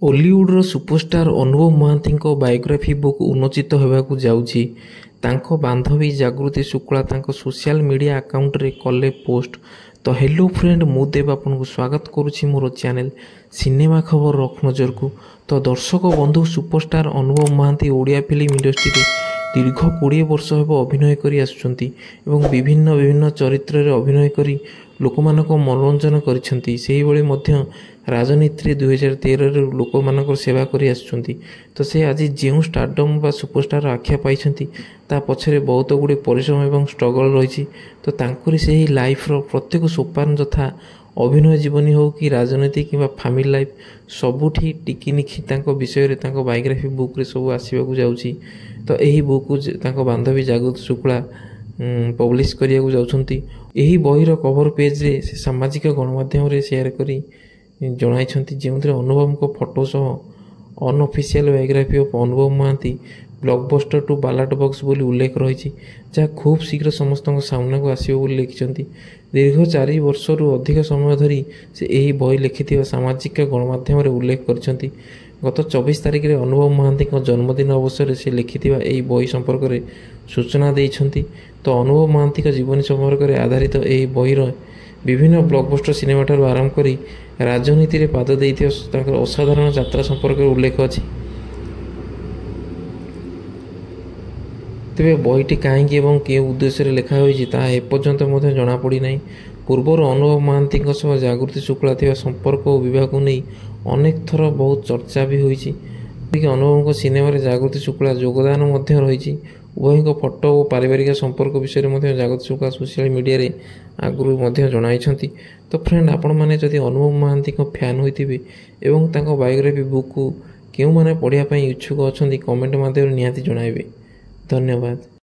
ଓଲିଉଡ଼ର superstar ଅନୁଭବ ମହାନ୍ତିଙ୍କ biography book ଉନ୍ମୋଚିତ ହେବାକୁ ଯାଉଛି। ତାଙ୍କ ବାନ୍ଧବୀ ଜାଗୃତି ଶୁକ୍ଳା ତାଙ୍କ ସୋସିଆଲ ମିଡ଼ିଆ ଆକାଉଣ୍ଟରେ କଲେ ପୋଷ୍ଟ। ତ ହେଲୋ ଫ୍ରେଣ୍ଡ, ମୁଁ ଦେବ ଆପଣଙ୍କୁ ସ୍ୱାଗତ କରୁଛି ମୋର ଚ୍ୟାନେଲ ସିନେମା ଖବର ରଖ ନଜରକୁ। ତ ଦର୍ଶକ ବନ୍ଧୁ, ସୁପରଷ୍ଟାର ଅନୁଭବ ମହାନ୍ତି ଓଡ଼ିଆ ଫିଲ୍ମ ଇଣ୍ଡଷ୍ଟ୍ରିରେ ଦୀର୍ଘ 20 ବର୍ଷ ହେବ ଅଭିନୟ କରି ଆସୁଛନ୍ତି ଏବଂ ବିଭିନ୍ନ ଚରିତ୍ରରେ ଅଭିନୟ କରି ଲୋକମାନଙ୍କ ମନୋରଞ୍ଜନ କରିଛନ୍ତି। ସେହିଭଳି ମଧ୍ୟ ରାଜନୀତିରେ 2013ରୁ ଲୋକମାନଙ୍କର ସେବା କରି ଆସୁଛନ୍ତି। ତ ସେ ଆଜି ଯେଉଁ ଷ୍ଟାରଡମ୍ ବା ସୁପରଷ୍ଟାର ଆଖ୍ୟା ପାଇଛନ୍ତି ତା ପଛରେ ବହୁତ ଗୁଡ଼ିଏ ପରିଶ୍ରମ ଏବଂ ଷ୍ଟ୍ରଗଲ୍ ରହିଛି। ତ ତାଙ୍କରି ସେହି ଲାଇଫ୍ର ପ୍ରତ୍ୟେକ ସୋପାନ ଯଥା ଅଭିନୟ ଜୀବନୀ ହେଉ କି ରାଜନୀତି କିମ୍ବା ଫ୍ୟାମିଲି ଲାଇଫ୍, ସବୁଠି ଟିକିନିଖି ତାଙ୍କ ବିଷୟରେ ତାଙ୍କ ବାୟୋଗ୍ରାଫି ବୁକ୍ରେ ସବୁ ଆସିବାକୁ ଯାଉଛି। ତ ଏହି ବୁକ୍କୁ ତାଙ୍କ ବାନ୍ଧବୀ ଜାଗୃତି ଶୁକ୍ଳା ପବ୍ଲିଶ କରିବାକୁ ଯାଉଛନ୍ତି। ଏହି ବହିର କଭର ପେଜ୍ରେ ସେ ସାମାଜିକ ଗଣମାଧ୍ୟମରେ ସେୟାର କରି ଜଣାଇଛନ୍ତି, ଯେଉଁଥିରେ ଅନୁଭବଙ୍କ ଫଟୋ ସହ unofficial biography of Anubhav Mohanty blockbuster to ballot box ବୋଲି ଉଲ୍ଲେଖ ରହିଛି, ଯାହା ଖୁବ୍ ଶୀଘ୍ର ସମସ୍ତଙ୍କ ସାମ୍ନାକୁ ଆସିବ ବୋଲି ଲେଖିଛନ୍ତି। ଦୀର୍ଘ 4 ବର୍ଷରୁ ଅଧିକ ସମୟ ଧରି ସେ ଏହି ବହି ଲେଖିଥିବା ସାମାଜିକ ଗଣମାଧ୍ୟମରେ ଉଲ୍ଲେଖ କରିଛନ୍ତି। ଗତ 24 ତାରିଖରେ ଅନୁଭବ ମହାନ୍ତିଙ୍କ ଜନ୍ମଦିନ ଅବସରରେ ସେ ଲେଖିଥିବା ଏହି ବହି ସମ୍ପର୍କରେ ସୂଚନା ଦେଇଛନ୍ତି। ତ ଅନୁଭବ ମହାନ୍ତିଙ୍କ ଜୀବନୀ ସମ୍ପର୍କରେ ଆଧାରିତ ଏହି ବହିର ବିଭିନ୍ନ ବ୍ଲକବଷ୍ଟର ସିନେମା ଠାରୁ ଆରମ୍ଭ କରି ରାଜନୀତିରେ ପାଦ ଦେଇଥିବା ତାଙ୍କର ଅସାଧାରଣ ଯାତ୍ରା ସମ୍ପର୍କରେ ଉଲ୍ଲେଖ ଅଛି। ତେବେ ବହିଟି କାହିଁକି ଏବଂ କେଉଁ ଉଦ୍ଦେଶ୍ୟରେ ଲେଖା ହୋଇଛି ତାହା ଏପର୍ଯ୍ୟନ୍ତ ମଧ୍ୟ ଜଣାପଡ଼ିନାହିଁ। ପୂର୍ବରୁ ଅନୁଭବ ମହାନ୍ତିଙ୍କ ସହ ଜାଗୃତି ଶୁକ୍ଳା ଥିବା ସମ୍ପର୍କ ଓ ବିବାହକୁ ନେଇ ଅନେକ ଥର ବହୁତ ଚର୍ଚ୍ଚା ବି ହୋଇଛି। ଏପରିକି ଅନୁଭବଙ୍କ ସିନେମାରେ ଜାଗୃତି ଶୁକ୍ଳା ଯୋଗଦାନ ମଧ୍ୟ ରହିଛି। ଉଭୟଙ୍କ ଫଟୋ ଓ ପାରିବାରିକ ସମ୍ପର୍କ ବିଷୟରେ ମଧ୍ୟ ଜାଗୃତି ଶୁକ୍ଳା ସୋସିଆଲ ମିଡ଼ିଆରେ ଆଗରୁ ମଧ୍ୟ ଜଣାଇଛନ୍ତି। ତ ଫ୍ରେଣ୍ଡ, ଆପଣମାନେ ଯଦି ଅନୁଭବ ମହାନ୍ତିଙ୍କ ଫ୍ୟାନ୍ ହୋଇଥିବେ ଏବଂ ତାଙ୍କ ବାୟୋଗ୍ରାଫି ବୁକ୍କୁ କେଉଁମାନେ ପଢ଼ିବା ପାଇଁ ଇଚ୍ଛୁକ ଅଛନ୍ତି, କମେଣ୍ଟ ମାଧ୍ୟମରେ ନିହାତି ଜଣାଇବେ। ଧନ୍ୟବାଦ।